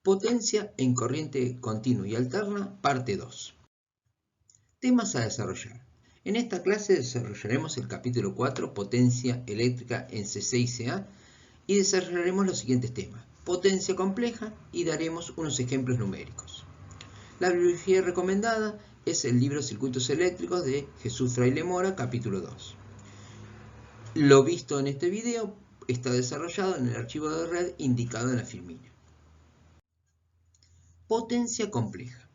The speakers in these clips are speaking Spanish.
Potencia en corriente continua y alterna, parte 2. Temas a desarrollar. En esta clase desarrollaremos el capítulo 4, potencia eléctrica en CC y CA, y desarrollaremos los siguientes temas: potencia compleja, y daremos unos ejemplos numéricos. La bibliografía recomendada es el libro Circuitos Eléctricos de Jesús Fraile Mora, capítulo 2. Lo visto en este video está desarrollado en el archivo de red indicado en la filmina. Potencia compleja.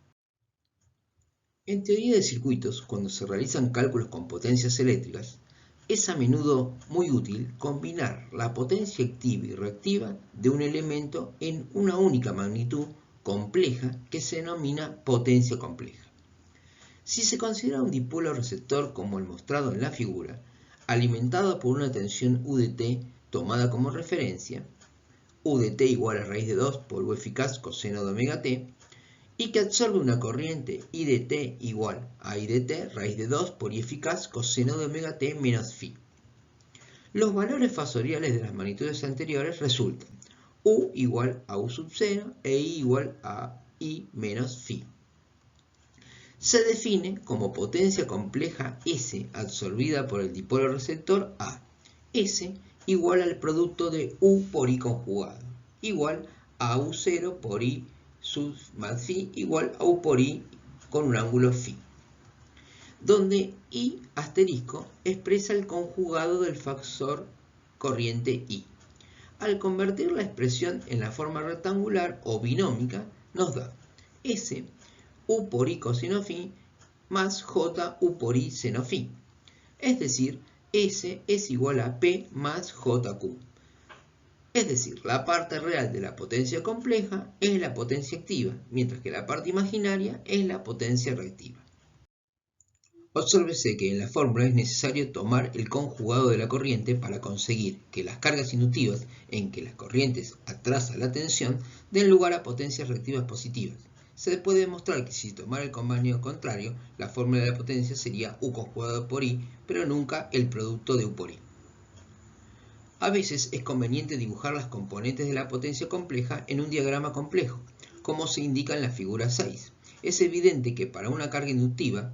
En teoría de circuitos, cuando se realizan cálculos con potencias eléctricas, es a menudo muy útil combinar la potencia activa y reactiva de un elemento en una única magnitud compleja que se denomina potencia compleja. Si se considera un dipolo receptor como el mostrado en la figura, alimentado por una tensión UDT tomada como referencia, UDT igual a raíz de 2 por U eficaz coseno de omega t, y que absorbe una corriente IDT igual a IDT raíz de 2 por I eficaz coseno de omega t menos phi. Los valores fasoriales de las magnitudes anteriores resultan U igual a U sub 0 e I igual a I menos phi. Se define como potencia compleja S absorbida por el dipolo receptor A. S igual al producto de U por I conjugado, igual a U0 por I sub más phi igual a U por I con un ángulo phi, donde I asterisco expresa el conjugado del factor corriente I. Al convertir la expresión en la forma rectangular o binómica, nos da S U por I coseno phi más J U por I seno phi. Es decir, S es igual a P más JQ. Es decir, la parte real de la potencia compleja es la potencia activa, mientras que la parte imaginaria es la potencia reactiva. Obsérvese que en la fórmula es necesario tomar el conjugado de la corriente para conseguir que las cargas inductivas en que las corrientes atrasan la tensión den lugar a potencias reactivas positivas. Se puede demostrar que si tomara el convenio contrario, la fórmula de la potencia sería U conjugado por I, pero nunca el producto de U por I. A veces es conveniente dibujar las componentes de la potencia compleja en un diagrama complejo, como se indica en la figura 6. Es evidente que para una carga inductiva,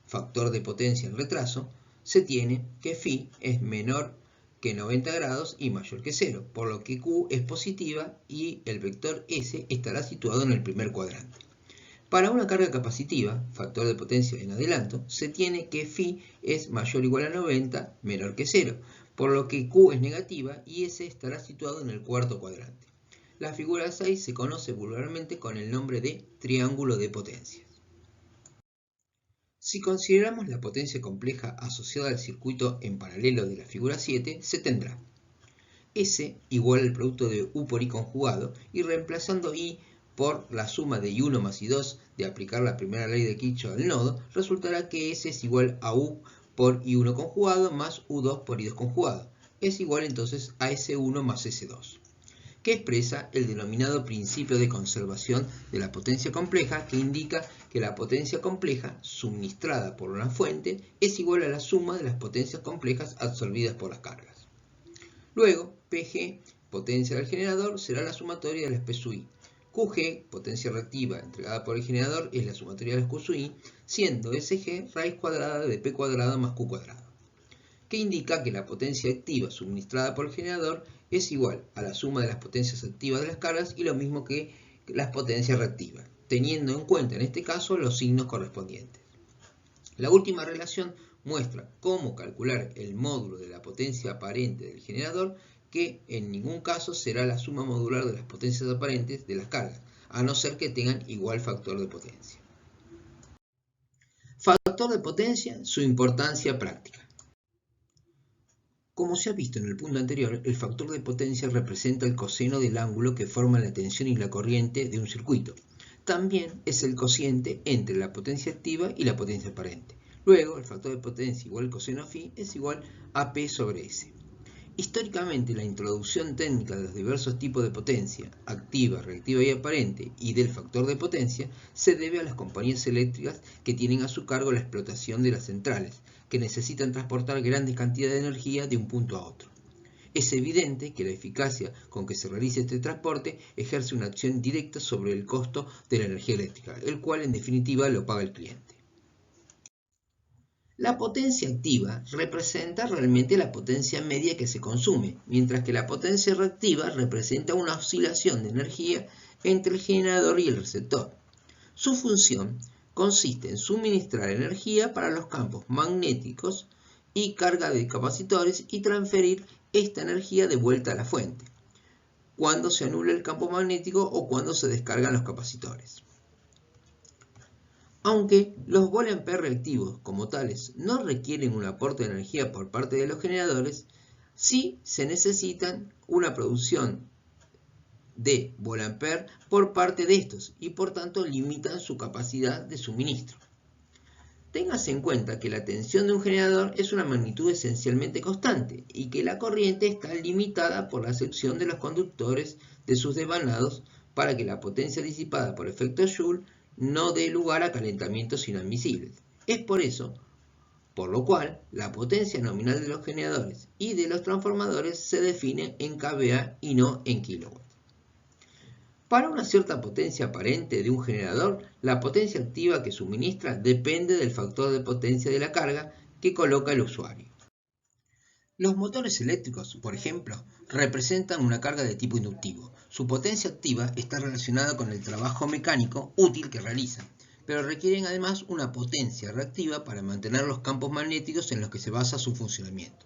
factor de potencia en retraso, se tiene que phi es menor que 90 grados y mayor que 0, por lo que Q es positiva y el vector S estará situado en el primer cuadrante. Para una carga capacitiva, factor de potencia en adelanto, se tiene que phi es mayor o igual a 90, menor que 0, por lo que Q es negativa y S estará situado en el cuarto cuadrante. La figura 6 se conoce vulgarmente con el nombre de triángulo de potencias. Si consideramos la potencia compleja asociada al circuito en paralelo de la figura 7, se tendrá S igual al producto de U por I conjugado, y reemplazando I por la suma de I1 más I2 de aplicar la primera ley de Kirchhoff al nodo, resultará que S es igual a U por I1 conjugado más U2 por I2 conjugado. Es igual entonces a S1 más S2, que expresa el denominado principio de conservación de la potencia compleja, que indica que la potencia compleja suministrada por una fuente es igual a la suma de las potencias complejas absorbidas por las cargas. Luego, Pg, potencia del generador, será la sumatoria de las P sub I. Qg, potencia reactiva entregada por el generador, es la sumatoria de las Q sub I, siendo Sg raíz cuadrada de P cuadrado más Q cuadrado, que indica que la potencia activa suministrada por el generador es igual a la suma de las potencias activas de las cargas y lo mismo que las potencias reactivas, teniendo en cuenta en este caso los signos correspondientes. La última relación muestra cómo calcular el módulo de la potencia aparente del generador, que en ningún caso será la suma modular de las potencias aparentes de las cargas, a no ser que tengan igual factor de potencia. Factor de potencia, su importancia práctica. Como se ha visto en el punto anterior, el factor de potencia representa el coseno del ángulo que forma la tensión y la corriente de un circuito. También es el cociente entre la potencia activa y la potencia aparente. Luego, el factor de potencia igual coseno phi es igual a P sobre S. Históricamente, la introducción técnica de los diversos tipos de potencia, activa, reactiva y aparente, y del factor de potencia, se debe a las compañías eléctricas que tienen a su cargo la explotación de las centrales, que necesitan transportar grandes cantidades de energía de un punto a otro. Es evidente que la eficacia con que se realiza este transporte ejerce una acción directa sobre el costo de la energía eléctrica, el cual en definitiva lo paga el cliente. La potencia activa representa realmente la potencia media que se consume, mientras que la potencia reactiva representa una oscilación de energía entre el generador y el receptor. Su función consiste en suministrar energía para los campos magnéticos y carga de capacitores y transferir esta energía de vuelta a la fuente, cuando se anula el campo magnético o cuando se descargan los capacitores. Aunque los VA reactivos como tales no requieren un aporte de energía por parte de los generadores, sí se necesitan una producción de VA por parte de estos y por tanto limitan su capacidad de suministro. Téngase en cuenta que la tensión de un generador es una magnitud esencialmente constante y que la corriente está limitada por la sección de los conductores de sus devanados para que la potencia disipada por efecto Joule no dé lugar a calentamientos inadmisibles. Es por eso, por lo cual, la potencia nominal de los generadores y de los transformadores se define en kVA y no en kW. Para una cierta potencia aparente de un generador, la potencia activa que suministra depende del factor de potencia de la carga que coloca el usuario. Los motores eléctricos, por ejemplo, representan una carga de tipo inductivo. Su potencia activa está relacionada con el trabajo mecánico útil que realizan, pero requieren además una potencia reactiva para mantener los campos magnéticos en los que se basa su funcionamiento.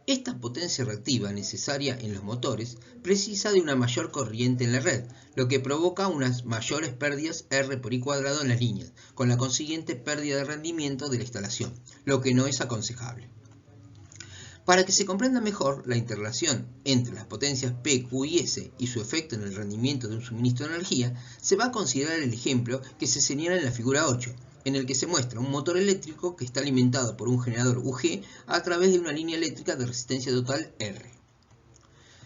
Esta potencia reactiva necesaria en los motores precisa de una mayor corriente en la red, lo que provoca unas mayores pérdidas R por I cuadrado en las líneas, con la consiguiente pérdida de rendimiento de la instalación, lo que no es aconsejable. Para que se comprenda mejor la interrelación entre las potencias P, Q y S y su efecto en el rendimiento de un suministro de energía, se va a considerar el ejemplo que se señala en la figura 8, en el que se muestra un motor eléctrico que está alimentado por un generador UG a través de una línea eléctrica de resistencia total R.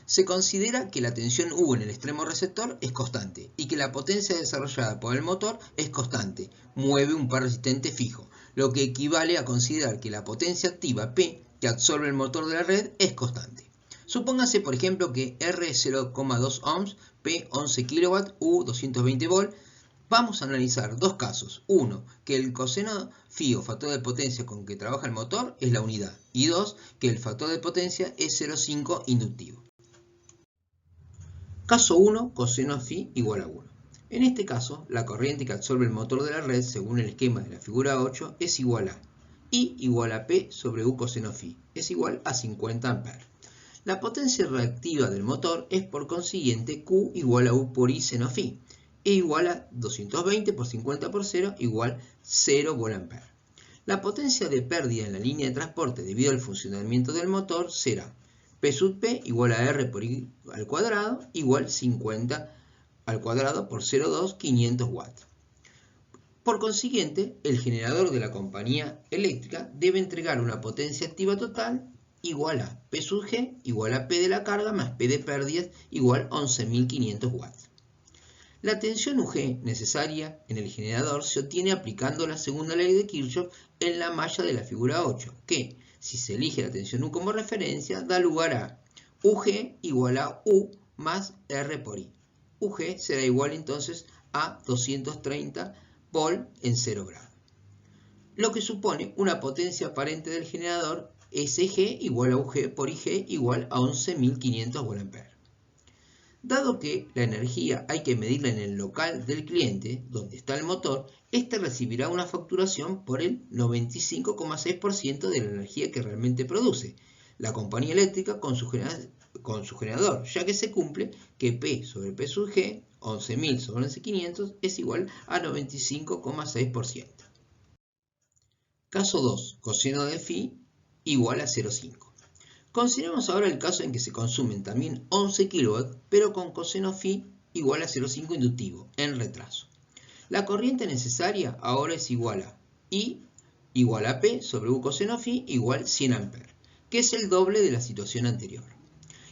Se considera que la tensión U en el extremo receptor es constante y que la potencia desarrollada por el motor es constante, mueve un par resistente fijo, lo que equivale a considerar que la potencia activa P que absorbe el motor de la red es constante. Supóngase, por ejemplo, que R es 0,2 ohms, P 11 kW, U 220 volt. Vamos a analizar dos casos. Uno, que el coseno phi o factor de potencia con que trabaja el motor es la unidad. Y dos, que el factor de potencia es 0,5 inductivo. Caso 1, coseno phi igual a 1. En este caso, la corriente que absorbe el motor de la red, según el esquema de la figura 8, es igual a I igual a P sobre U coseno phi, es igual a 50 amperes. La potencia reactiva del motor es por consiguiente Q igual a U por I seno phi, e igual a 220 por 50 por 0 igual 0 VA. La potencia de pérdida en la línea de transporte debido al funcionamiento del motor será P sub P igual a R por I al cuadrado igual 50 al cuadrado por 0,2, 500 watts. Por consiguiente, el generador de la compañía eléctrica debe entregar una potencia activa total igual a P sub G igual a P de la carga más P de pérdidas igual a 11.500 watts. La tensión UG necesaria en el generador se obtiene aplicando la segunda ley de Kirchhoff en la malla de la figura 8, que, si se elige la tensión U como referencia, da lugar a UG igual a U más R por I. UG será igual entonces a 230 volt en 0 grados, lo que supone una potencia aparente del generador SG igual a UG por IG igual a 11.500 VA. Dado que la energía hay que medirla en el local del cliente, donde está el motor, este recibirá una facturación por el 95,6% de la energía que realmente produce la compañía eléctrica con su generador, ya que se cumple que P sobre P sub G, 11.000 sobre 11.500, es igual a 95,6%. Caso 2, coseno de phi igual a 0,5. Consideremos ahora el caso en que se consumen también 11 kW, pero con coseno phi igual a 0,5 inductivo, en retraso. La corriente necesaria ahora es igual a I igual a P sobre U coseno phi igual 100 amperes, que es el doble de la situación anterior.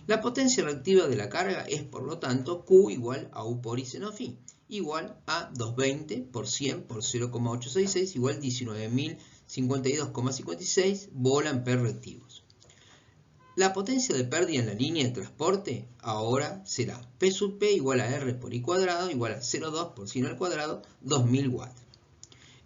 La potencia reactiva de la carga es, por lo tanto, Q igual a U por I seno phi, igual a 220 por 100 por 0,866 igual 19.052,56 VA reactivos. La potencia de pérdida en la línea de transporte ahora será P sub P igual a R por I cuadrado igual a 0,2 por sin al cuadrado, 2000 watts.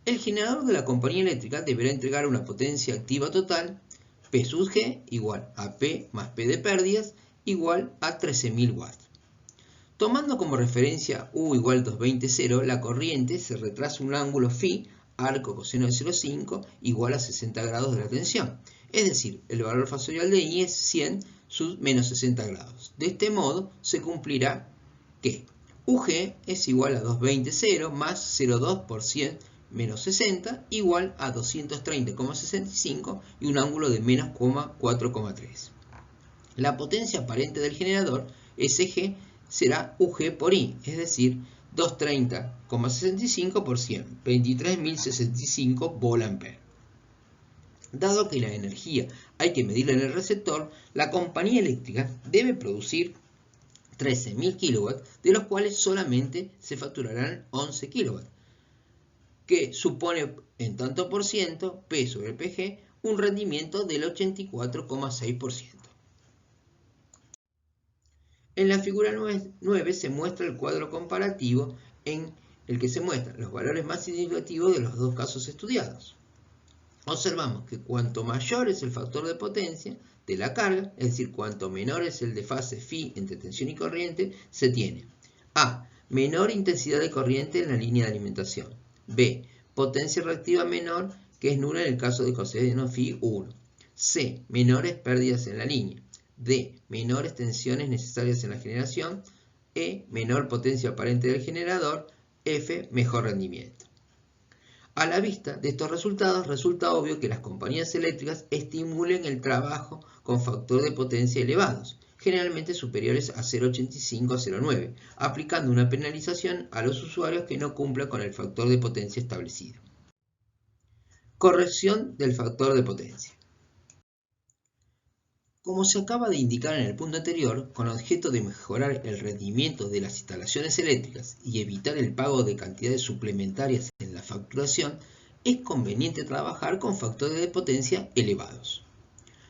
El generador de la compañía eléctrica deberá entregar una potencia activa total, P sub G igual a P más P de pérdidas igual a 13.000 watts. Tomando como referencia U igual 220,0, la corriente se retrasa un ángulo φ, arco coseno de 0,5, igual a 60 grados de la tensión. Es decir, el valor fasorial de I es 100 sub menos 60 grados. De este modo se cumplirá que UG es igual a 220,0 más 0,2 por 100 menos 60 igual a 230,65 y un ángulo de menos 4,3. La potencia aparente del generador SG será UG por I, es decir, 230,65 por 100, 23.065 volt-ampere. Dado que la energía hay que medirla en el receptor, la compañía eléctrica debe producir 13.000 kW, de los cuales solamente se facturarán 11 kW, que supone en tanto por ciento P sobre PG un rendimiento del 84,6%. En la figura 9 se muestra el cuadro comparativo en el que se muestran los valores más significativos de los dos casos estudiados. Observamos que cuanto mayor es el factor de potencia de la carga, es decir, cuanto menor es el desfase φ entre tensión y corriente, se tiene A. Menor intensidad de corriente en la línea de alimentación. B. Potencia reactiva menor, que es nula en el caso de coseno φ 1. C. Menores pérdidas en la línea. D. Menores tensiones necesarias en la generación. E. Menor potencia aparente del generador. F. Mejor rendimiento. A la vista de estos resultados, resulta obvio que las compañías eléctricas estimulen el trabajo con factor de potencia elevados, generalmente superiores a 0,85 a 0,9, aplicando una penalización a los usuarios que no cumplan con el factor de potencia establecido. Corrección del factor de potencia. Como se acaba de indicar en el punto anterior, con objeto de mejorar el rendimiento de las instalaciones eléctricas y evitar el pago de cantidades suplementarias en la facturación, es conveniente trabajar con factores de potencia elevados.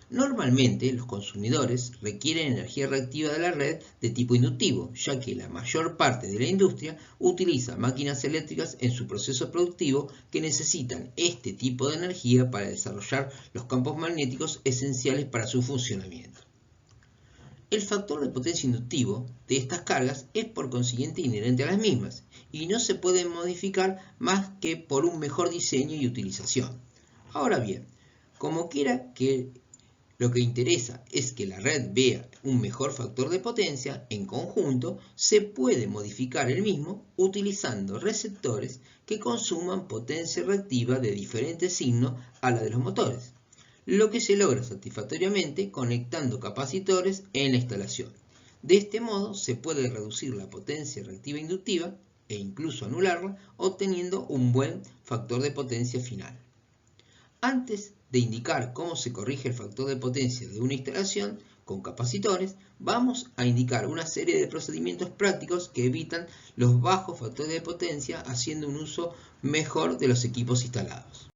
Normalmente, los consumidores requieren energía reactiva de la red de tipo inductivo, ya que la mayor parte de la industria utiliza máquinas eléctricas en su proceso productivo que necesitan este tipo de energía para desarrollar los campos magnéticos esenciales para su funcionamiento. El factor de potencia inductivo de estas cargas es por consiguiente inherente a las mismas y no se puede modificar más que por un mejor diseño y utilización. Ahora bien, como quiera que lo que interesa es que la red vea un mejor factor de potencia, en conjunto se puede modificar el mismo utilizando receptores que consuman potencia reactiva de diferente signo a la de los motores, lo que se logra satisfactoriamente conectando capacitores en la instalación. De este modo se puede reducir la potencia reactiva inductiva e incluso anularla, obteniendo un buen factor de potencia final. Antes de indicar cómo se corrige el factor de potencia de una instalación con capacitores, vamos a indicar una serie de procedimientos prácticos que evitan los bajos factores de potencia haciendo un uso mejor de los equipos instalados.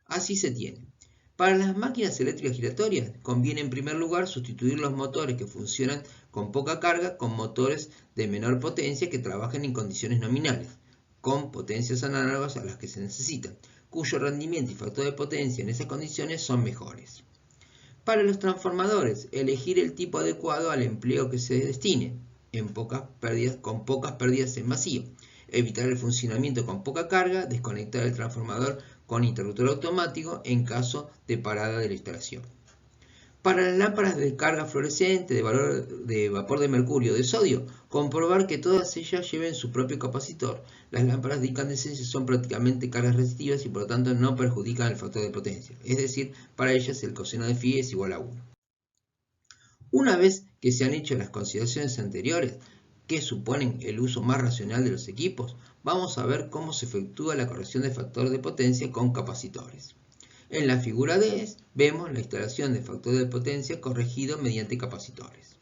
Así se tiene. Para las máquinas eléctricas giratorias conviene en primer lugar sustituir los motores que funcionan con poca carga con motores de menor potencia que trabajen en condiciones nominales, con potencias análogas a las que se necesitan, cuyo rendimiento y factor de potencia en esas condiciones son mejores. Para los transformadores, elegir el tipo adecuado al empleo que se destine, con pocas pérdidas en vacío, evitar el funcionamiento con poca carga, desconectar el transformador con interruptor automático en caso de parada de la instalación. Para las lámparas de carga fluorescente de vapor de mercurio o de sodio, comprobar que todas ellas lleven su propio capacitor. Las lámparas de incandescencia son prácticamente cargas resistivas y por lo tanto no perjudican el factor de potencia. Es decir, para ellas el coseno de φ es igual a 1. Una vez que se han hecho las consideraciones anteriores, que suponen el uso más racional de los equipos, vamos a ver cómo se efectúa la corrección de factor de potencia con capacitores. En la figura 10 vemos la instalación de factor de potencia corregido mediante capacitores.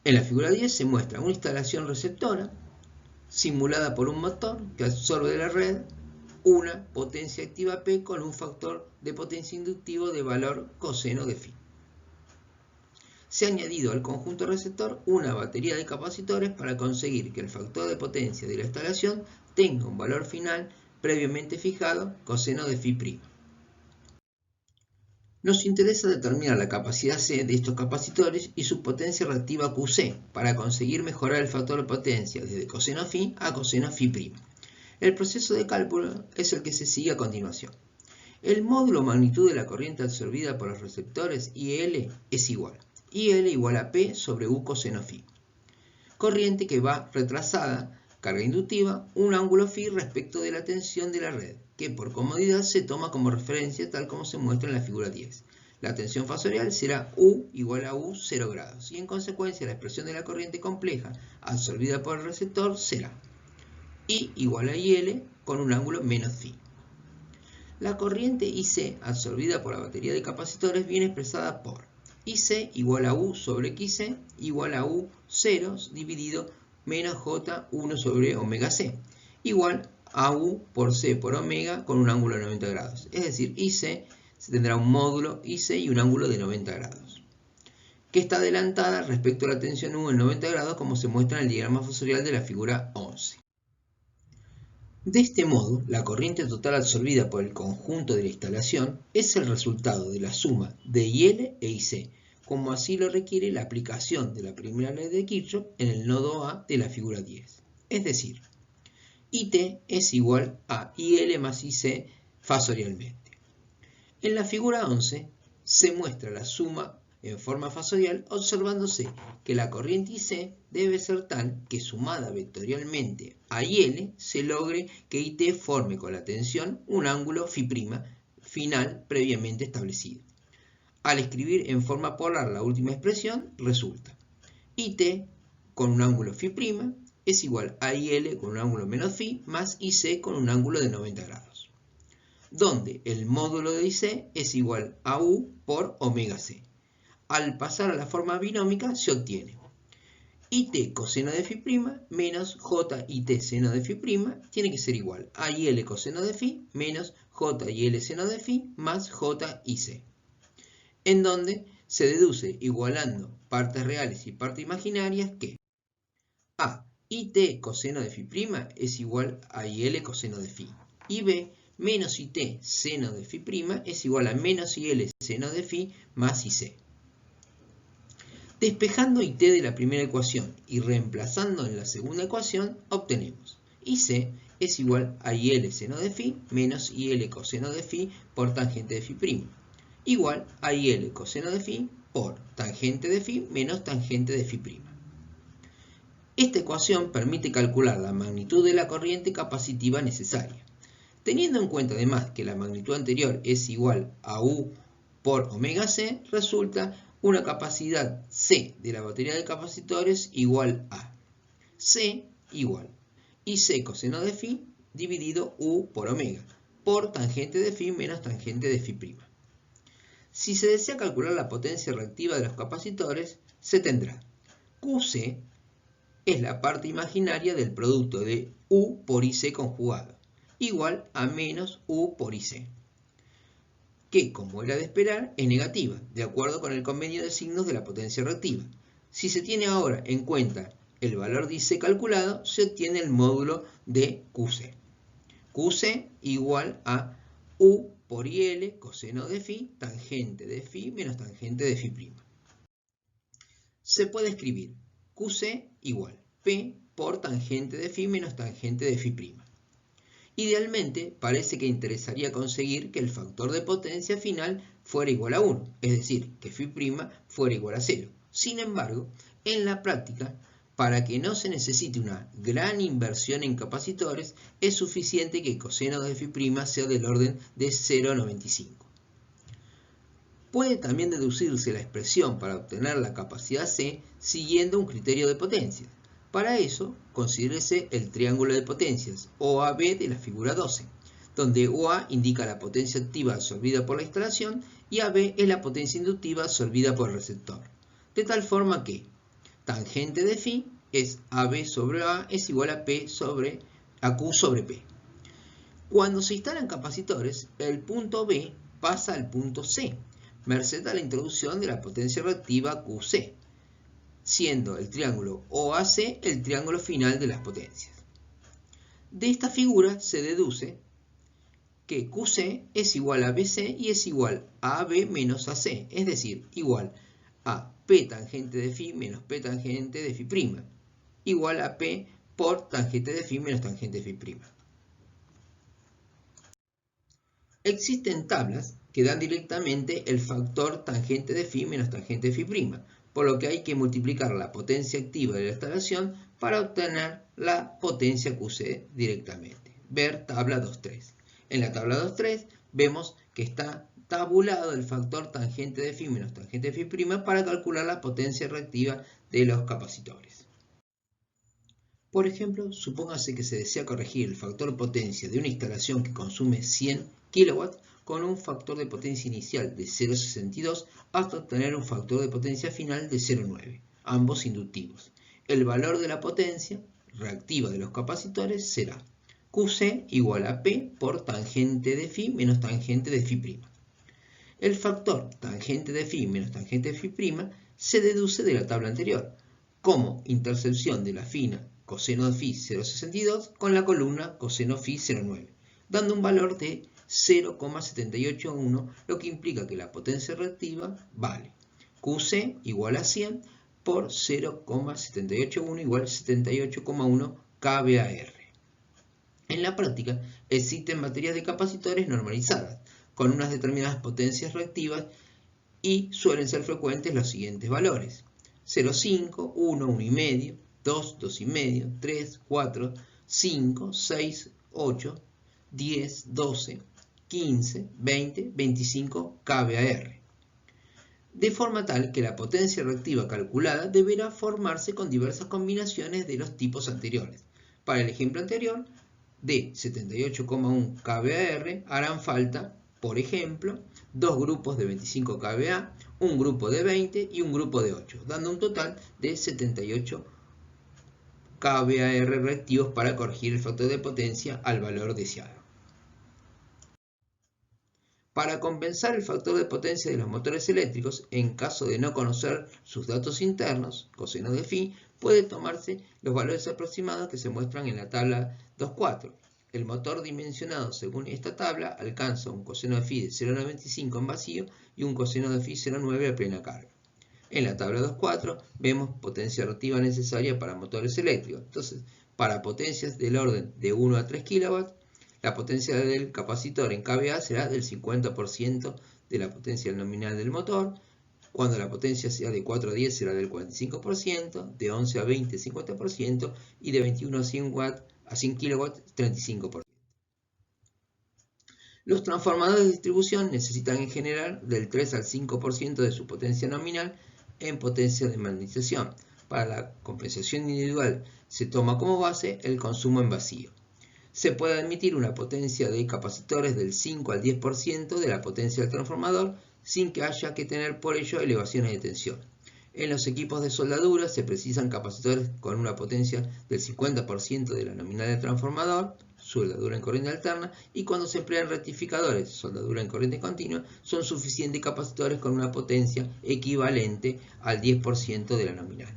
En la figura 10 se muestra una instalación receptora simulada por un motor que absorbe de la red una potencia activa P con un factor de potencia inductivo de valor coseno de phi. Se ha añadido al conjunto receptor una batería de capacitores para conseguir que el factor de potencia de la instalación tenga un valor final previamente fijado, coseno de phi'. Nos interesa determinar la capacidad C de estos capacitores y su potencia reactiva QC para conseguir mejorar el factor de potencia desde coseno phi a coseno phi'. El proceso de cálculo es el que se sigue a continuación. El módulo magnitud de la corriente absorbida por los receptores IL es igual. IL igual a P sobre U coseno phi. Corriente que va retrasada, carga inductiva, un ángulo phi respecto de la tensión de la red, que por comodidad se toma como referencia tal como se muestra en la figura 10. La tensión fasorial será U igual a U 0 grados y en consecuencia la expresión de la corriente compleja absorbida por el receptor será I igual a IL con un ángulo menos phi. La corriente IC absorbida por la batería de capacitores viene expresada por IC igual a U sobre XC igual a U 0 dividido menos J1 sobre omega C igual a U por C por omega con un ángulo de 90 grados. Es decir, IC tendrá un módulo IC y un ángulo de 90 grados, que está adelantada respecto a la tensión U en 90 grados como se muestra en el diagrama fasorial de la figura 11. De este modo, la corriente total absorbida por el conjunto de la instalación es el resultado de la suma de IL e IC, como así lo requiere la aplicación de la primera ley de Kirchhoff en el nodo A de la figura 10. Es decir, IT es igual a IL más IC fasorialmente. En la figura 11 se muestra la suma en forma fasorial, observándose que la corriente IC debe ser tal que sumada vectorialmente a IL se logre que IT forme con la tensión un ángulo phi' final previamente establecido. Al escribir en forma polar la última expresión, resulta IT con un ángulo phi' es igual a IL con un ángulo menos phi más IC con un ángulo de 90 grados, donde el módulo de IC es igual a U por omega C. Al pasar a la forma binómica se obtiene IT coseno de phi' menos JIT seno de phi' tiene que ser igual a IL coseno de phi menos JIL seno de phi más JIC, en donde se deduce igualando partes reales y partes imaginarias que A. IT coseno de phi' es igual a IL coseno de phi y B. Menos IT seno de phi' es igual a menos IL seno de phi más IC. Despejando IT de la primera ecuación y reemplazando en la segunda ecuación, obtenemos IC es igual a IL seno de phi menos IL coseno de phi por tangente de phi' igual a IL coseno de phi por tangente de phi menos tangente de phi'. Esta ecuación permite calcular la magnitud de la corriente capacitiva necesaria. Teniendo en cuenta además que la magnitud anterior es igual a U por omega C, resulta una capacidad C de la batería de capacitores igual a C igual IC coseno de phi dividido U por omega por tangente de phi menos tangente de phi'. Si se desea calcular la potencia reactiva de los capacitores, se tendrá QC es la parte imaginaria del producto de U por IC conjugado, igual a menos U por IC, que, como era de esperar, es negativa, de acuerdo con el convenio de signos de la potencia reactiva. Si se tiene ahora en cuenta el valor de IC calculado, se obtiene el módulo de QC. QC igual a U por IL coseno de phi, tangente de phi menos tangente de phi'. Se puede escribir QC igual P por tangente de phi menos tangente de phi'. Idealmente, parece que interesaría conseguir que el factor de potencia final fuera igual a 1, es decir, que phi' fuera igual a 0. Sin embargo, en la práctica, para que no se necesite una gran inversión en capacitores, es suficiente que coseno de phi' sea del orden de 0,95. Puede también deducirse la expresión para obtener la capacidad C siguiendo un criterio de potencias. Para eso, considérese el triángulo de potencias OAB de la figura 12, donde OA indica la potencia activa absorbida por la instalación y AB es la potencia inductiva absorbida por el receptor, de tal forma que tangente de phi es AB sobre A es igual a Q sobre P. Cuando se instalan capacitores, el punto B pasa al punto C, merced a la introducción de la potencia reactiva QC, siendo el triángulo OAC el triángulo final de las potencias. De esta figura se deduce que QC es igual a BC y es igual a AB menos AC, es decir, igual a P tangente de Φ menos P tangente de Φ', igual a P por tangente de Φ menos tangente de Φ'. Existen tablas que dan directamente el factor tangente de Φ menos tangente de Φ', por lo que hay que multiplicar la potencia activa de la instalación para obtener la potencia QC directamente. Ver tabla 2.3. En la tabla 2.3 vemos que está tabulado el factor tangente de Φ menos tangente de Φ' para calcular la potencia reactiva de los capacitores. Por ejemplo, supóngase que se desea corregir el factor potencia de una instalación que consume 100 kW con un factor de potencia inicial de 0,62 hasta obtener un factor de potencia final de 0,9, ambos inductivos. El valor de la potencia reactiva de los capacitores será QC igual a P por tangente de Φ menos tangente de Φ'. El factor tangente de Φ menos tangente de Φ' se deduce de la tabla anterior, como intercepción de la fina coseno de Φ 0,62 con la columna coseno Φ 0,9, dando un valor de 0,781, lo que implica que la potencia reactiva vale QC igual a 100 por 0,781 igual a 78,1 kVAR. En la práctica existen baterías de capacitores normalizadas, con unas determinadas potencias reactivas y suelen ser frecuentes los siguientes valores: 0,5, 1, 1,5, 2, 2,5, 3, 4, 5, 6, 8, 10, 12, 15, 20, 25 kVAR. De forma tal que la potencia reactiva calculada deberá formarse con diversas combinaciones de los tipos anteriores. Para el ejemplo anterior, de 78,1 kVAR harán falta, por ejemplo, dos grupos de 25 kVA, un grupo de 20 y un grupo de 8, dando un total de 78 kVAR reactivos para corregir el factor de potencia al valor deseado. Para compensar el factor de potencia de los motores eléctricos, en caso de no conocer sus datos internos, coseno de Φ, puede tomarse los valores aproximados que se muestran en la tabla 2.4. El motor dimensionado según esta tabla alcanza un coseno de Φ de 0,95 en vacío y un coseno de Φ 0,9 a plena carga. En la tabla 2.4 vemos potencia reactiva necesaria para motores eléctricos. Entonces, para potencias del orden de 1 a 3 kW, la potencia del capacitor en kVA será del 50% de la potencia nominal del motor. Cuando la potencia sea de 4 a 10 será del 45%, de 11 a 20 50% y de 21 a 100 kW 35%. Los transformadores de distribución necesitan en general del 3 al 5% de su potencia nominal en potencia de magnetización. Para la compensación individual se toma como base el consumo en vacío. Se puede admitir una potencia de capacitores del 5 al 10% de la potencia del transformador sin que haya que tener por ello elevaciones de tensión. En los equipos de soldadura se precisan capacitores con una potencia del 50% de la nominal del transformador, soldadura en corriente alterna, y cuando se emplean rectificadores, soldadura en corriente continua, son suficientes capacitores con una potencia equivalente al 10% de la nominal.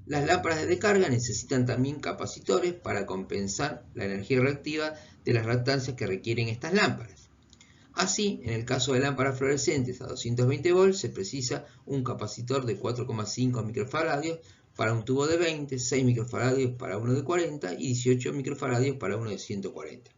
Las lámparas de descarga necesitan también capacitores para compensar la energía reactiva de las reactancias que requieren estas lámparas. Así, en el caso de lámparas fluorescentes a 220 volts se precisa un capacitor de 4,5 microfaradios para un tubo de 20, 6 microfaradios para uno de 40 y 18 microfaradios para uno de 140.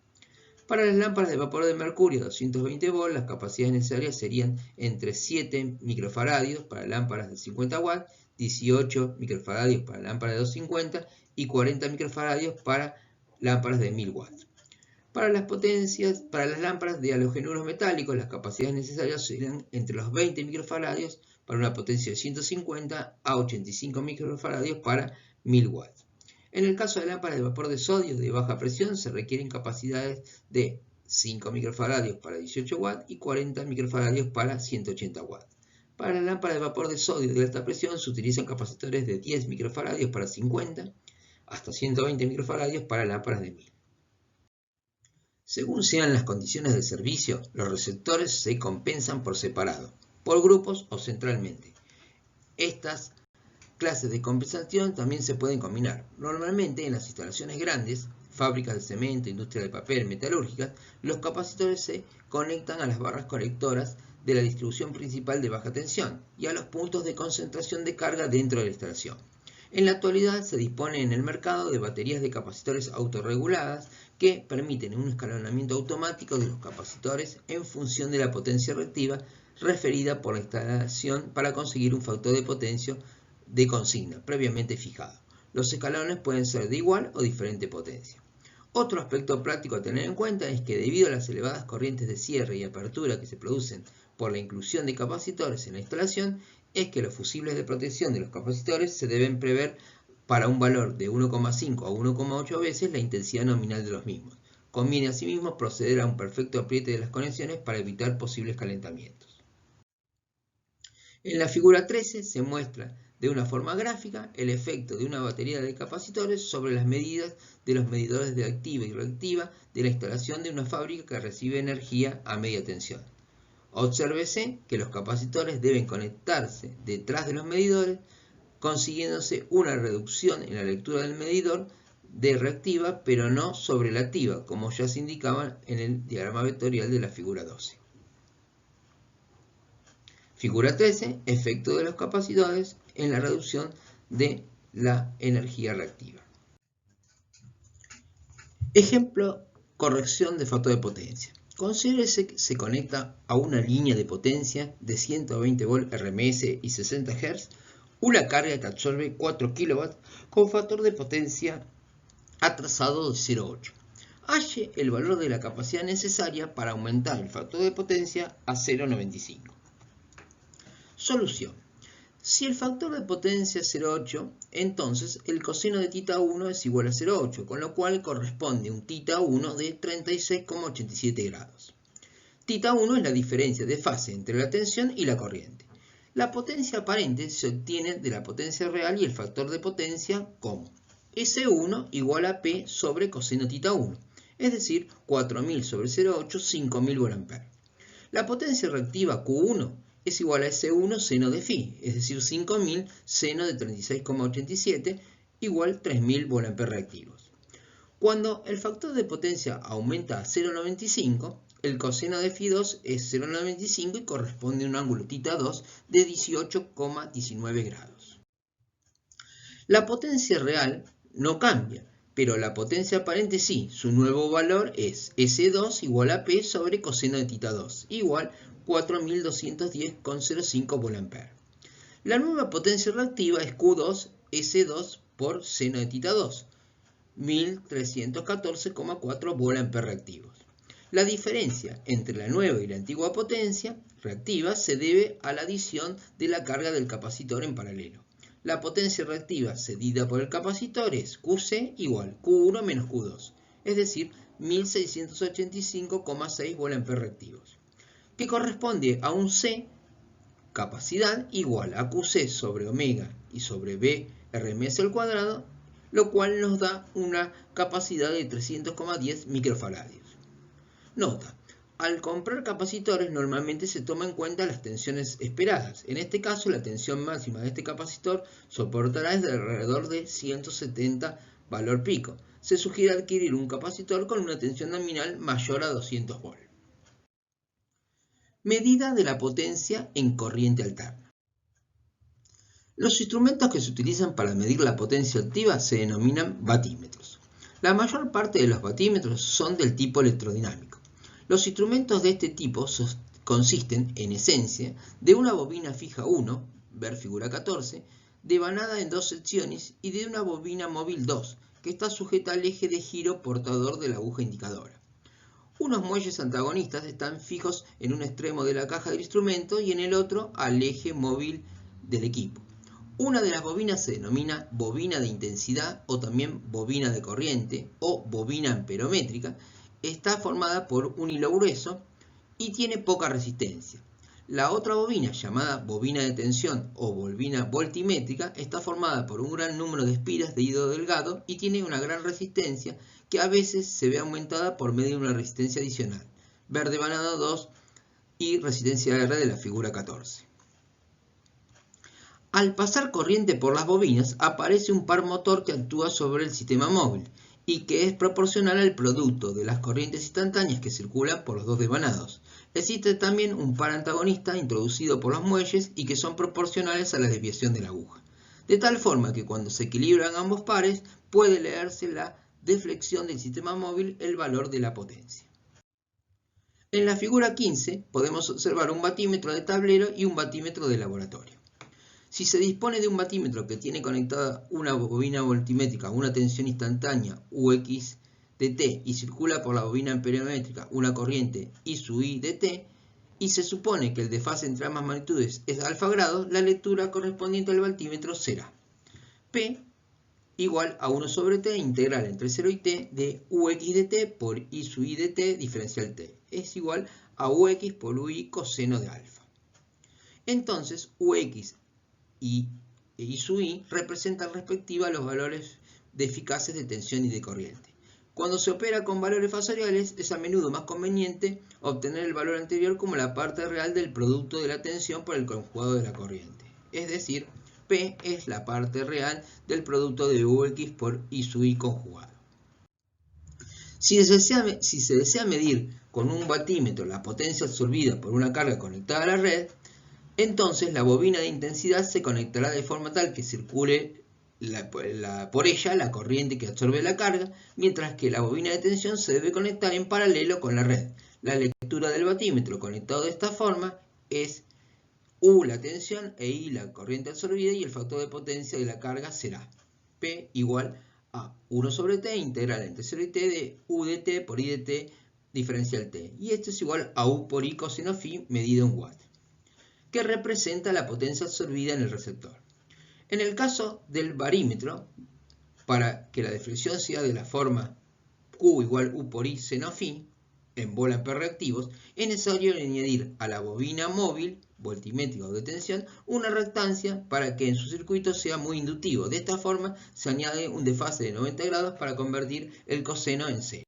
Para las lámparas de vapor de mercurio a 220 volts, las capacidades necesarias serían entre 7 microfaradios para lámparas de 50 watts, 18 microfaradios para lámparas de 250 y 40 microfaradios para lámparas de 1000 watts. Para las lámparas de halogenuros metálicos, las capacidades necesarias serían entre los 20 microfaradios para una potencia de 150 a 85 microfaradios para 1000 watts. En el caso de lámparas de vapor de sodio de baja presión se requieren capacidades de 5 microfaradios para 18 watts y 40 microfaradios para 180 watts. Para las lámparas de vapor de sodio de alta presión se utilizan capacitores de 10 microfaradios para 50 hasta 120 microfaradios para lámparas de 1000. Según sean las condiciones del servicio, los receptores se compensan por separado, por grupos o centralmente. Estas clases de compensación también se pueden combinar. Normalmente en las instalaciones grandes, fábricas de cemento, industria de papel, metalúrgicas, los capacitores se conectan a las barras colectoras de la distribución principal de baja tensión y a los puntos de concentración de carga dentro de la instalación. En la actualidad se dispone en el mercado de baterías de capacitores autorreguladas que permiten un escalonamiento automático de los capacitores en función de la potencia reactiva referida por la instalación para conseguir un factor de potencia de consigna previamente fijado. Los escalones pueden ser de igual o diferente potencia. Otro aspecto práctico a tener en cuenta es que debido a las elevadas corrientes de cierre y apertura que se producen por la inclusión de capacitores en la instalación, es que los fusibles de protección de los capacitores se deben prever para un valor de 1,5 a 1,8 veces la intensidad nominal de los mismos. Conviene asimismo proceder a un perfecto apriete de las conexiones para evitar posibles calentamientos. En la figura 13 se muestra de una forma gráfica el efecto de una batería de capacitores sobre las medidas de los medidores de activa y reactiva de la instalación de una fábrica que recibe energía a media tensión. Obsérvese que los capacitores deben conectarse detrás de los medidores, consiguiéndose una reducción en la lectura del medidor de reactiva, pero no sobre la activa, como ya se indicaba en el diagrama vectorial de la figura 12. Figura 13, efecto de los capacitores en la reducción de la energía reactiva. Ejemplo, corrección de factor de potencia. Considérese que se conecta a una línea de potencia de 120 volt RMS y 60 Hz una carga que absorbe 4 kW con factor de potencia atrasado de 0,8. Halle el valor de la capacidad necesaria para aumentar el factor de potencia a 0,95. Solución. Si el factor de potencia es 0,8, entonces el coseno de θ1 es igual a 0,8, con lo cual corresponde un θ1 de 36,87 grados. θ1 es la diferencia de fase entre la tensión y la corriente. La potencia aparente se obtiene de la potencia real y el factor de potencia como S1 igual a P sobre coseno θ1, es decir, 4000 sobre 0,8, 5000 VA. La potencia reactiva Q1 es igual a S1 seno de Φ, es decir, 5000 seno de 36,87 igual 3000 VA reactivos. Cuando el factor de potencia aumenta a 0,95, el coseno de Φ2 es 0,95 y corresponde a un ángulo θ2 de 18,19 grados. La potencia real no cambia, pero la potencia aparente sí. Su nuevo valor es S2 igual a P sobre coseno de θ2, igual 4210,05 VA. La nueva potencia reactiva es Q2 S2 por seno de θ2, 1314,4 VA reactivos. La diferencia entre la nueva y la antigua potencia reactiva se debe a la adición de la carga del capacitor en paralelo. La potencia reactiva cedida por el capacitor es QC igual Q1 menos Q2, es decir, 1685,6 VA reactivos, que corresponde a un C, capacidad, igual a QC sobre omega y sobre B RMS al cuadrado, lo cual nos da una capacidad de 300,10 microfaradios. Nota, al comprar capacitores normalmente se toma en cuenta las tensiones esperadas. En este caso, la tensión máxima de este capacitor soportará desde alrededor de 170 valor pico. Se sugiere adquirir un capacitor con una tensión nominal mayor a 200 volt. Medida de la potencia en corriente alterna. Los instrumentos que se utilizan para medir la potencia activa se denominan batímetros. La mayor parte de los batímetros son del tipo electrodinámico. Los instrumentos de este tipo consisten, en esencia, de una bobina fija 1, ver figura 14, devanada en dos secciones y de una bobina móvil 2, que está sujeta al eje de giro portador de la aguja indicadora. Unos muelles antagonistas están fijos en un extremo de la caja del instrumento y en el otro al eje móvil del equipo. Una de las bobinas se denomina bobina de intensidad o también bobina de corriente o bobina amperométrica. Está formada por un hilo grueso y tiene poca resistencia. La otra bobina, llamada bobina de tensión o bobina voltimétrica, está formada por un gran número de espiras de hilo delgado y tiene una gran resistencia que a veces se ve aumentada por medio de una resistencia adicional. Ver devanado 2 y resistencia R de la figura 14. Al pasar corriente por las bobinas, aparece un par motor que actúa sobre el sistema móvil y que es proporcional al producto de las corrientes instantáneas que circulan por los dos devanados. Existe también un par antagonista introducido por los muelles y que son proporcionales a la desviación de la aguja. De tal forma que cuando se equilibran ambos pares, puede leerse la deflexión del sistema móvil el valor de la potencia. En la figura 15 podemos observar un batímetro de tablero y un batímetro de laboratorio. Si se dispone de un batímetro que tiene conectada una bobina voltimétrica a una tensión instantánea UX de T y circula por la bobina amperométrica una corriente I sub I de T, y se supone que el desfase entre ambas magnitudes es alfa grados, la lectura correspondiente al batímetro será P igual a 1 sobre T integral entre 0 y T de UX de T por I sub I de T diferencial T es igual a UX por UI coseno de alfa. Entonces UX y I sub I representan respectivamente los valores de eficaces de tensión y de corriente. Cuando se opera con valores fasoriales, es a menudo más conveniente obtener el valor anterior como la parte real del producto de la tensión por el conjugado de la corriente. Es decir, P es la parte real del producto de UX por I sub I conjugado. Si se desea medir con un batímetro la potencia absorbida por una carga conectada a la red, entonces la bobina de intensidad se conectará de forma tal que circule por ella la corriente que absorbe la carga, mientras que la bobina de tensión se debe conectar en paralelo con la red. La lectura del batímetro conectado de esta forma es U la tensión e I la corriente absorbida, y el factor de potencia de la carga será P igual a 1 sobre T integral entre 0 y T de U de T por I de T diferencial T. Y esto es igual a U por I coseno phi medido en watt, que representa la potencia absorbida en el receptor. En el caso del barímetro, para que la deflexión sea de la forma Q igual U por I seno phi en bola per reactivos, es necesario añadir a la bobina móvil, voltimétrica o de tensión, una reactancia para que en su circuito sea muy inductivo. De esta forma se añade un desfase de 90 grados para convertir el coseno en cero.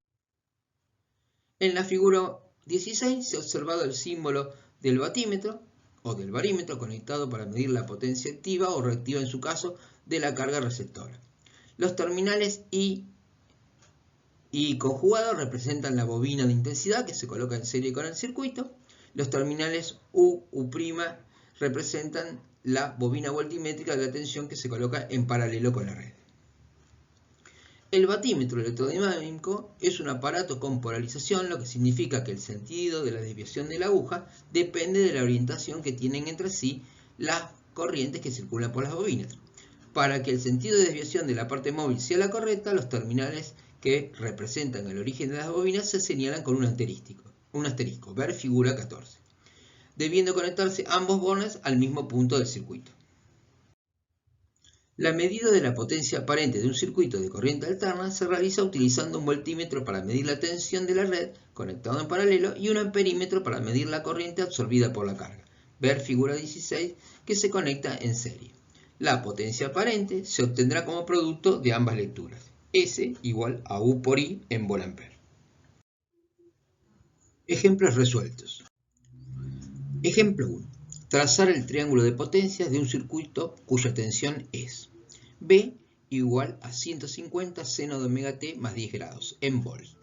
En la figura 16 se ha observado el símbolo del batímetro o del barímetro conectado para medir la potencia activa o reactiva en su caso de la carga receptora. Los terminales I conjugado representan la bobina de intensidad que se coloca en serie con el circuito. Los terminales U' representan la bobina voltimétrica de la tensión que se coloca en paralelo con la red. El batímetro electrodinámico es un aparato con polarización, lo que significa que el sentido de la desviación de la aguja depende de la orientación que tienen entre sí las corrientes que circulan por las bobinas. Para que el sentido de desviación de la parte móvil sea la correcta, los terminales que representan el origen de las bobinas se señalan con un asterisco, ver figura 14, debiendo conectarse ambos bornes al mismo punto del circuito. La medida de la potencia aparente de un circuito de corriente alterna se realiza utilizando un voltímetro para medir la tensión de la red conectado en paralelo y un amperímetro para medir la corriente absorbida por la carga, ver figura 16, que se conecta en serie. La potencia aparente se obtendrá como producto de ambas lecturas. S igual a U por I en volt-ampere. Ejemplos resueltos. Ejemplo 1. Trazar el triángulo de potencias de un circuito cuya tensión es B igual a 150 seno de omega t más 10 grados en volts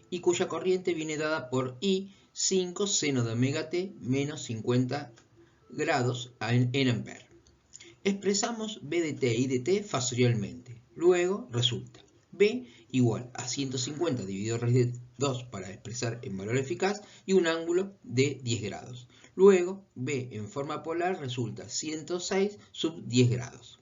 y cuya corriente viene dada por I 5 seno de omega t menos 50 grados en ampere. Expresamos B de t y de t fasorialmente. Luego resulta B igual a 150 dividido raíz de 2 para expresar en valor eficaz y un ángulo de 10 grados. Luego B en forma polar resulta 106 sub 10 grados.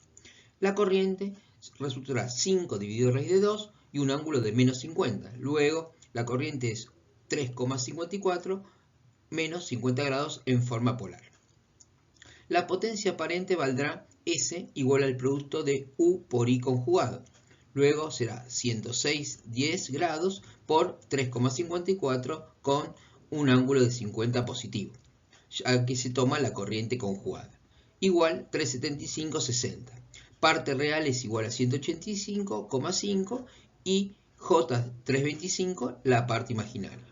La corriente resultará 5 dividido raíz de 2 y un ángulo de menos 50. Luego la corriente es 3,54 menos 50 grados en forma polar. La potencia aparente valdrá S igual al producto de U por I conjugado. Luego será 106,10 grados por 3,54 con un ángulo de 50 positivo. ya que se toma la corriente conjugada. Igual 375,60. Parte real es igual a 185,5 y J325 la parte imaginaria.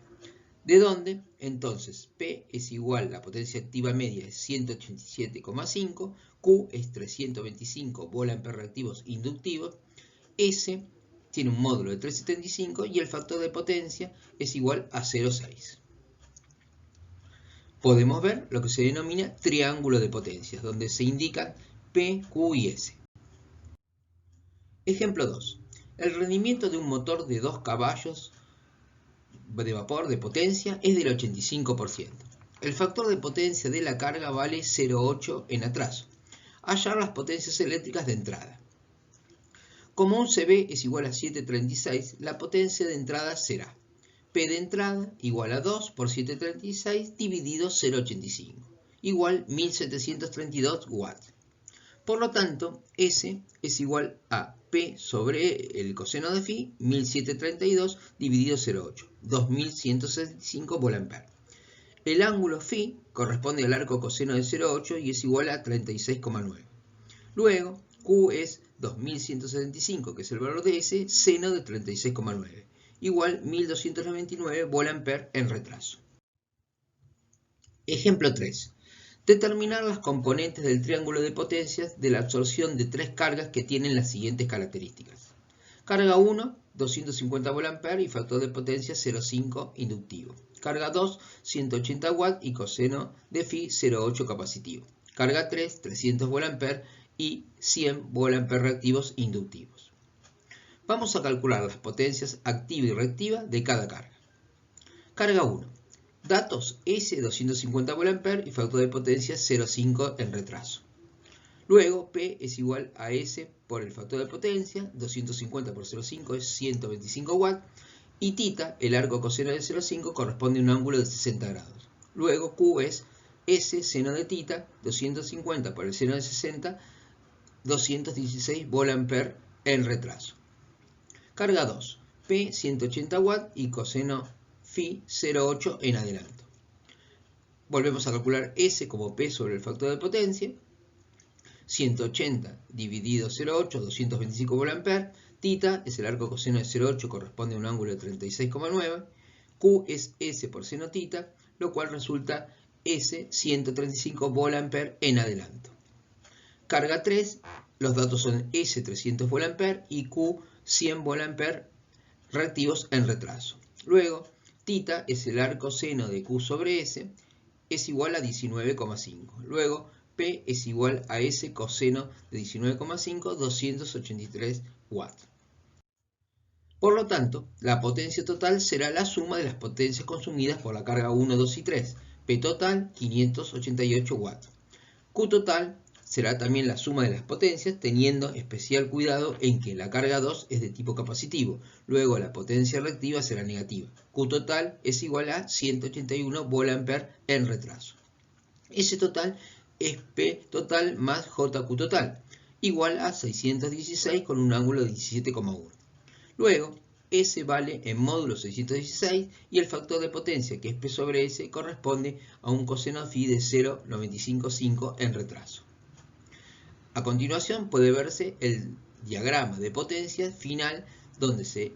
¿De dónde? Entonces, P es igual, la potencia activa media es 187,5, Q es 325 VA reactivos inductivos, S tiene un módulo de 375 y el factor de potencia es igual a 0,6. Podemos ver lo que se denomina triángulo de potencias, donde se indican P, Q y S. Ejemplo 2. El rendimiento de un motor de 2 caballos de vapor de potencia es del 85%. El factor de potencia de la carga vale 0,8 en atraso. Hallar las potencias eléctricas de entrada. Como un CB es igual a 736, la potencia de entrada será P de entrada igual a 2 por 736 dividido 0,85, igual 1732 watts. Por lo tanto, S es igual a P sobre el coseno de phi, 1732 dividido 0,8, 2165 VA. El ángulo phi corresponde al arco coseno de 0,8 y es igual a 36,9. Luego, Q es 2175, que es el valor de S, seno de 36,9, igual 1299 VA en retraso. Ejemplo 3. Determinar las componentes del triángulo de potencias de la absorción de 3 cargas que tienen las siguientes características. Carga 1, 250 VA y factor de potencia 0,5 inductivo. Carga 2, 180 W y coseno de phi 0,8 capacitivo. Carga 3, 300 VA y 100 VA reactivos inductivos. Vamos a calcular las potencias activa y reactiva de cada carga. Carga 1. Datos S 250 VA y factor de potencia 0,5 en retraso. Luego P es igual a S por el factor de potencia, 250 por 0,5 es 125 watts, y θ, el arco coseno de 0,5, corresponde a un ángulo de 60 grados. Luego Q es S seno de θ, 250 por el seno de 60, 216 VA en retraso. Carga 2, P 180 watts y coseno phi 0,8 en adelanto. Volvemos a calcular S como P sobre el factor de potencia. 180 dividido 0,8, 225 VA. θ es el arco coseno de 0,8, corresponde a un ángulo de 36,9. Q es S por seno θ, lo cual resulta S 135 VA en adelanto. Carga 3, los datos son S 300 VA y Q 100 VA reactivos en retraso. Luego, θ es el arco seno de Q sobre S, es igual a 19,5. Luego, P es igual a S coseno de 19,5, 283 watts. Por lo tanto, la potencia total será la suma de las potencias consumidas por la carga 1, 2 y 3. P total, 588 watts. Q total será también la suma de las potencias, teniendo especial cuidado en que la carga 2 es de tipo capacitivo. Luego la potencia reactiva será negativa. Q total es igual a 181 VA en retraso. S total es P total más JQ total, igual a 616 con un ángulo de 17,1. Luego, S vale en módulo 616 y el factor de potencia, que es P sobre S, corresponde a un coseno phi de 0,955 en retraso. A continuación puede verse el diagrama de potencias final, donde se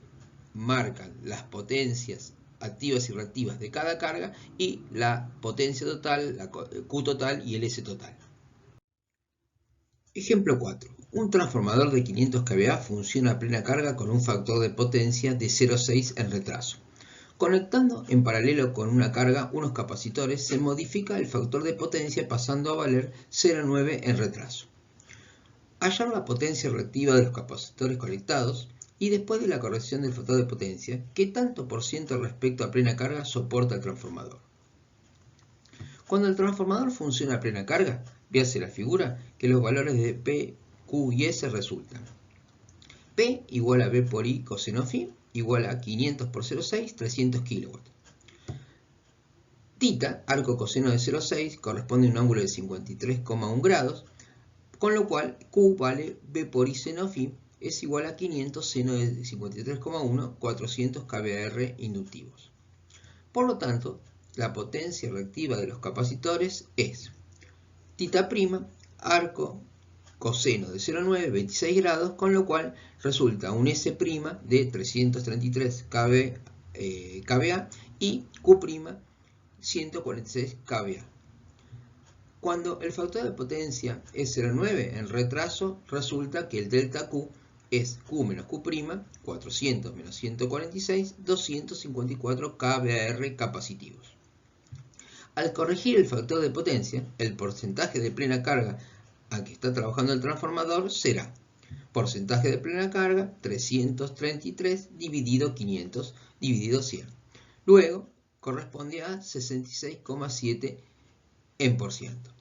marcan las potencias activas y reactivas de cada carga y la potencia total, la Q total y el S total. Ejemplo 4. Un transformador de 500 kVA funciona a plena carga con un factor de potencia de 0,6 en retraso. Conectando en paralelo con una carga unos capacitores, se modifica el factor de potencia pasando a valer 0,9 en retraso. Hallar la potencia reactiva de los capacitores conectados y después de la corrección del factor de potencia, ¿qué tanto por ciento respecto a plena carga soporta el transformador? Cuando el transformador funciona a plena carga, véase la figura que los valores de P, Q y S resultan. P igual a B por I coseno phi igual a 500 por 0,6, 300 kW. Θ, arco coseno de 0,6, corresponde a un ángulo de 53,1 grados, con lo cual Q vale B por I seno phi es igual a 500 seno de 53,1, 400 kVAr inductivos. Por lo tanto, la potencia reactiva de los capacitores es θ', arco coseno de 0,9, 26 grados, con lo cual resulta un S' de 333 kVA y Q' 146 kVA. Cuando el factor de potencia es 0,9 en retraso, resulta que el delta Q es Q menos Q', 400 menos 146, 254 kVAr capacitivos. Al corregir el factor de potencia, el porcentaje de plena carga a que está trabajando el transformador será porcentaje de plena carga 333 dividido 500 dividido 100. Luego corresponde a 66,7 en por ciento.